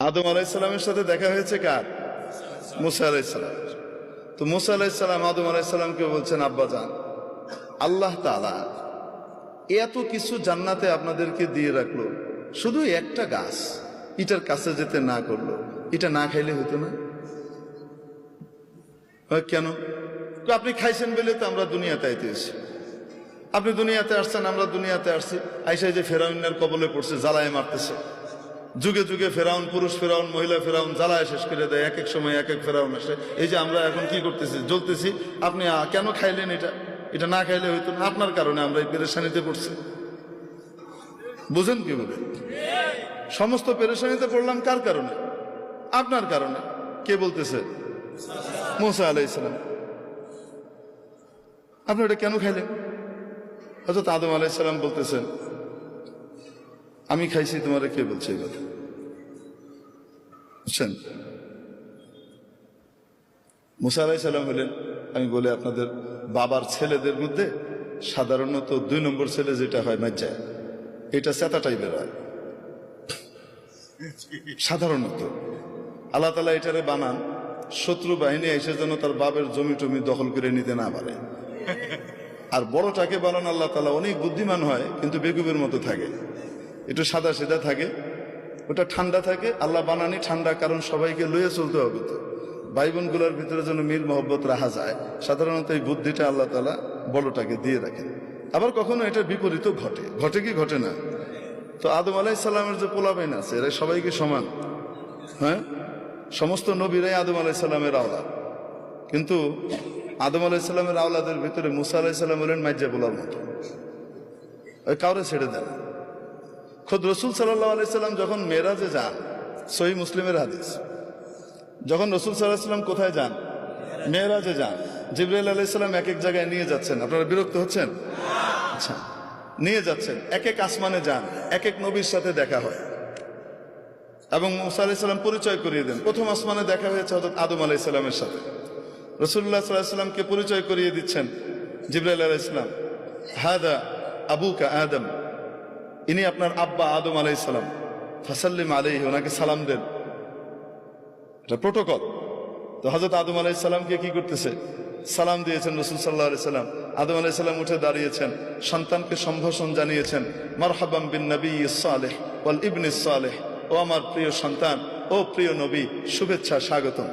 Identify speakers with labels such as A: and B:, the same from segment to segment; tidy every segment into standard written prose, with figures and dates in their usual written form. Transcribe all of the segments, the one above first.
A: আদম আলাইহিসসালামের সাথে দেখা হয়েছে কার? মুসা আলাইহিসসালাম। তো মুসা আলাইহিসসালাম আদম আলাইহিসসালামকে বলছেন, আব্বাজান, আল্লাহ তাআলা এত কিছু জান্নাতে আপনাদেরকে দিয়ে রাখলো, শুধু একটা গাছ এটার কাছে যেতে না করলো, এটা না খাইলে হতো না? কেন? আপনি খাইছেন বলে তো আমরা দুনিয়াতে আইতেছি। আপনি দুনিয়াতে আসছেন, আমরা দুনিয়াতে আসছি, আইসাই যে ফেরাউনের কবলে পড়ছে, জ্বালায় মারতেছে। যুগে যুগে ফেরাউন, পুরুষ ফেরাউন, মহিলা ফেরাউন জ্বালায় শেষ করে দেয়। এক এক সময় এক এক ফেরাউন আসে। এই যে আমরা এখন কি করতেছি, জ্বলতেছি। আপনি কেন খাইলেন? এটা না খাইলে হইতো না। আপনার কারণে আমরা এই পেরেশানিতে পড়ছি। বুঝেন কি বলে? সমস্ত পেরেশানিতে পড়লাম কার কারণে? আপনার কারণে। কে বলতেছে? মুসা আলাইহিস সালাম। আপনি এটা কেন খাইলেন? হযরত আদম আলাইহিস সালাম বলতেছেন, আমি খাইছি, তোমারে কে বলছে এই কথা? বুঝছেন? মুসা আলাইহিস সালাম হলেন, আমি বলি আপনাদের বাবার ছেলেদের মধ্যে সাধারণত 2 নম্বর ছেলে যেটা হয় মাজ্জা, এটা সেতা টাইপের হয় সাধারণত। আল্লাহ তাআলা এটারে বানান শত্রু বাহিনী এসে যেন তার বাপের জমি টমি দখল করে নিতে না পারে। আর বড়টাকে বানান আল্লাহ তাআলা অনেক বুদ্ধিমান হয়, কিন্তু বেকুবের মতো থাকে, একটু সাদা সিধা থাকে, ওটা ঠান্ডা থাকে। আল্লাহ বানানি ঠান্ডা, কারণ সবাইকে লইয়ে চলতে হবে তো, ভাই বোনগুলোর ভিতরে যেন মিল মহব্বত রাখা যায়। সাধারণত এই বুদ্ধিটা আল্লাহ তাআলা বড়টাকে দিয়ে রাখেন। আবার কখনো এটার বিপরীত ঘটে। ঘটে কি ঘটে না? তো আদম আলাইহিস সালামের যে পোলাপাইন আছে, এরা সবাই কি সমান? হ্যাঁ, সমস্ত নবীরাই আদম আলাইহিস সালামের আওলাদ, কিন্তু আদম আলাইহিস সালামের আওলাদের ভিতরে মুসা আলাইহিস সালাম হলেন মাইজ্জা পোলার মতো, ওই কাউরে ছেড়ে দেন। খোদ রসুল সাল্লাল্লাহু আলাইহি সাল্লাম যখন মেরাজে যান, সহিহ মুসলিমের হাদিস, যখন রসুল সাল্লাল্লাহু আলাইহি সাল্লাম কোথায় যান? মেরাজে যান। জিবরাইল আলাইহিস সালাম এক এক জায়গায় নিয়ে যাচ্ছেন। আপনারা বিরক্ত হচ্ছেন? আচ্ছা, নিয়ে যাচ্ছেন, এক এক আসমানে যান, এক এক নবীর সাথে দেখা হয় এবং মুসা আলাইহিস সালাম পরিচয় করিয়ে দেন। প্রথম আসমানে দেখা হয়েছে হযরত আদম আলাইহিস সালামের সাথে। রাসূলুল্লাহ সাল্লাল্লাহু আলাইহি সাল্লামকে পরিচয় করিয়ে দিচ্ছেন জিবরাইল আলাইহিস সালাম, হাদা আবুকা আদম, ইনি আপনার আব্বা আদম আলাইহিস সালাম, ফাসাল্লিম আলাইহি, ওনাকে সালাম দেন। এটা প্রোটোকল। তো হযরত আদম আলাইহিস সালামকে কি করতেছে? সালাম দিয়েছেন রাসূল সাল্লাল্লাহু আলাইহি সাল্লাম। আদম আলাইহিস সালাম উঠে দাঁড়িয়েছেন, সন্তানকে সম্ভাষণ জানিয়েছেন, মারহাবাম বিন নবিয়্যিস সালেহ ওয়াল ইবনিস সালেহ, ও আমার প্রিয় সন্তান, ও প্রিয় নবী, শুভেচ্ছা, স্বাগতম।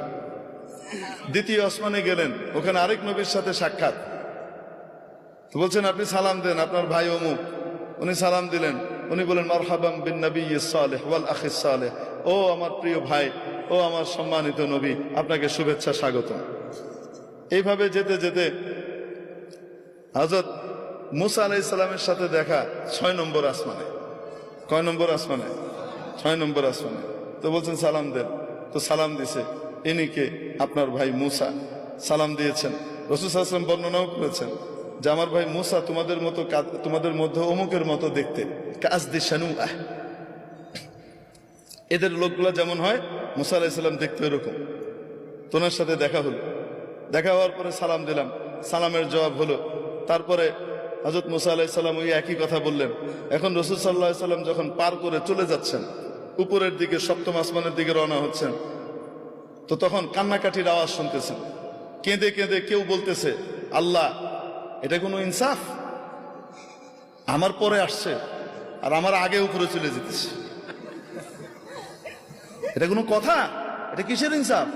A: দ্বিতীয় আসমানে গেলেন, ওখানে আরেক নবীর সাথে সাক্ষাৎ। তো বলছেন, আপনি সালাম দেন, আপনার ভাই অমুক। উনি সালাম দিলেন, উনি বলেন, মারহাবাম বিন নবিয়্যিস সালেহ ওয়াল আখিস সালেহ, ও আমার প্রিয় ভাই, ও আমার সম্মানিত নবী, আপনাকে শুভেচ্ছা, স্বাগতম। এইভাবে যেতে যেতে হযরত মুসা আলাইহিস সালামের সাথে দেখা 6 নম্বর আসমানে। কয় নম্বর আসমানে? 6 নম্বর আসমানে। তো বলছেন সালাম দেন। তো সালাম দিছে, ইনি কে? আপনার ভাই মুসা। সালাম দিয়েছেন। রাসূল সাল্লাল্লাহু আলাইহি ওয়াসাল্লাম বর্ণনাও করেছেন যে আমার ভাই মুসা তোমাদের মতো, তোমাদের মধ্যে অমুকের মতো দেখতে, কাসদি শানুআহ, এদের লোকগুলা যেমন হয় মুসা আলাইহিস সালাম দেখতে এরকম। তোনার সাথে দেখা হলো। দেখা হওয়ার পরে সালাম দিলাম, সালামের জবাব হলো। তারপরে হযরত মুসা আলাইহিস সালাম ওই একই কথা বললেন। এখন রাসূল সাল্লাল্লাহু আলাইহি সাল্লাম যখন পার করে চলে যাচ্ছেন, উপরের দিকে 7ম আসমানের দিকে রওনা হচ্ছেন, তো তখন কান্নাকাটির আওয়াজ শুনতেছেন। কেঁদে কেঁদে কেউ বলতেছে, আল্লাহ, এটা কোনো ইনসাফ? আমার পরে আসছে আর আমার আগে উপরে চলে যেতেছে, এটা কোনো কথা? এটা কিসের ইনসাফ?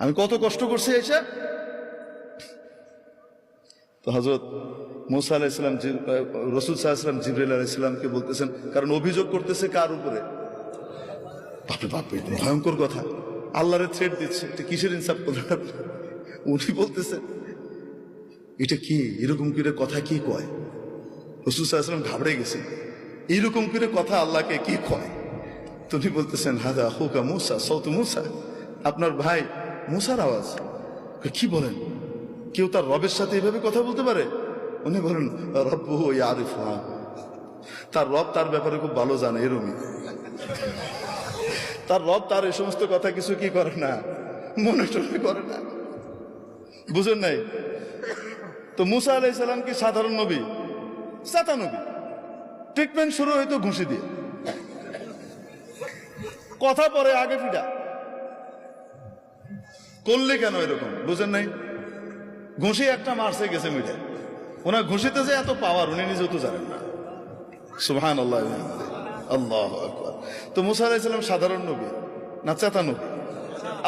A: আমি কত কষ্ট করছি এসে। তো হযরত মুসা আলাইহিস সালাম, রাসূল সাল্লাল্লাহু আলাইহি ওয়াসাল্লাম জিবরাইল আলাইহিস সালামকে বলতেছেন, কারণ অভিযোগ করতেছে কার উপরে? বাপরে বাপ, ভয়ঙ্কর কথা। আল্লাহরে থ্রেট দিচ্ছে, এটা কিসের ইনসাফ করলেন আপনি? উনি বলতেছেন, এটা কি এরকম করে কথা কি কয়? রাসূল সাল্লাল্লাহু আলাইহি ওয়াসাল্লাম ঘাবড়ে গেছেন, এইরকম করে কথা আল্লাহকে কি কয়? তুমি বলতেছেন, হাদা আখুকা মুসা, সাউতু মুসা, আপনার ভাই মুসার আওয়াজ। কি বলেন? কেউ তার রবের সাথে এইভাবে কথা বলতে পারে? উনি বলেন, রব্বুহু ইয়ারিফুহা, তার রব তার ব্যাপারে খুব ভালো জানে। এরকমই তার রব তার এই সমস্ত কথা কিছু কি করে না, মনে টনে করে না। বুঝেন নাই? তো মুসা আলাইহিস সালাম কি সাধারণ নবী? সাতা নবী। ট্রিটমেন্ট শুরু হইতো ঘুষি দিয়ে। কথা পরে আগে ফিটা করলে কেন এরকম বুঝেন নাই? ঘুষি একটা মারছে গেছে মিটে, ওনার ঘুষিতে যে এত পাওয়ার উনি নিজেও তো জানেন না। সুবহানাল্লাহ, আল্লাহু আকবার। তো মুসা আলাইহিস সালাম সাধারণ নবী না চেতা নবী,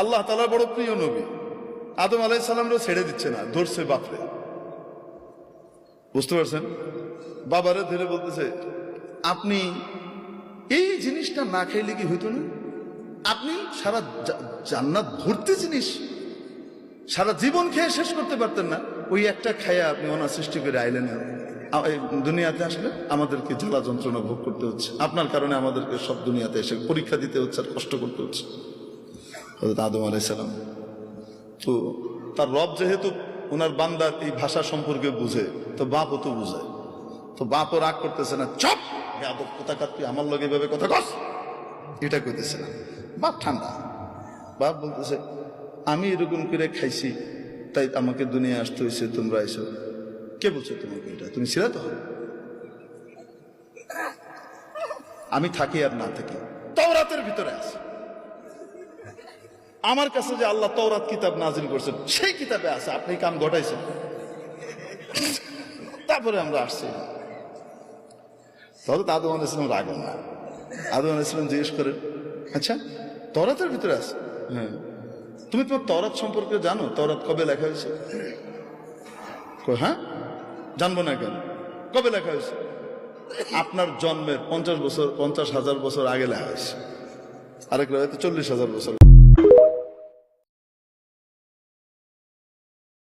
A: আল্লাহ তাআলার বড় প্রিয় নবী। আদম আলাইহিস সালামও ছেড়ে দিচ্ছে না, ধরছে বাপরে। বুঝতে পারছেন? বাবারে ধরে বলতেছে, আপনি এই জিনিসটা না খাইলে কি হইতো না? আপনি সারা জান্নাত ভর্তি জিনিস সারা জীবন খেয়ে শেষ করতে পারতেন না, ওই একটা খায়া আপনি ওনার সৃষ্টি করে আইলেন দুনিয়াতে আসলে আমাদেরকে জ্বালা যন্ত্রণা ভোগ করতে হচ্ছে, আপনার কারণে আমাদেরকে সব দুনিয়াতে এসে পরীক্ষা দিতে হচ্ছে আর কষ্ট করতে হচ্ছে। হযরত আদম আলাইহিস সালাম তো তার রব যেহেতু ওনার বান্দার এই ভাষা সম্পর্কে বুঝে, তো বাপও তো বুঝে, তো বাপও রাগ করতেছে না, চপ আদব কোথাকার তুই আমার লগে এভাবে কথা কস, এটা কইতেছে না। বাপ ঠান্ডা, বাপ বলতেছে আমি এরকম করে খাইছি তাই আমাকে দুনিয়া আসতে হয়েছে, তোমরা এসো। কে বলছো তোমাকে এটা? তুমি ছিলা তো? আমি থাকি আর না থাকি তাওরাতের ভিতরে আছে, আমার কাছে যে আল্লাহ তাওরাত কিতাব নাজিল করছেন সেই কিতাবে আছে, আপনি কাম ঘটাইছেন। তারপরে আমরা আসছি। তাহলে আদম আলাইহিস সালাম রাগ না। আদম আলাইহিস সালাম জিজ্ঞেস করেন, আচ্ছা তাওরাতের ভিতরে আছে? হ্যাঁ। তুমি তোমার তাওরাত সম্পর্কে জানো? তাওরাত কবে লেখা হয়েছে? হ্যাঁ, জানবো না কেন? কবে লেখা হয়েছে? আপনার জন্মের 50,000 বছর আগে লেখা হয়েছে, আরেক রাতে 40,000 বছর।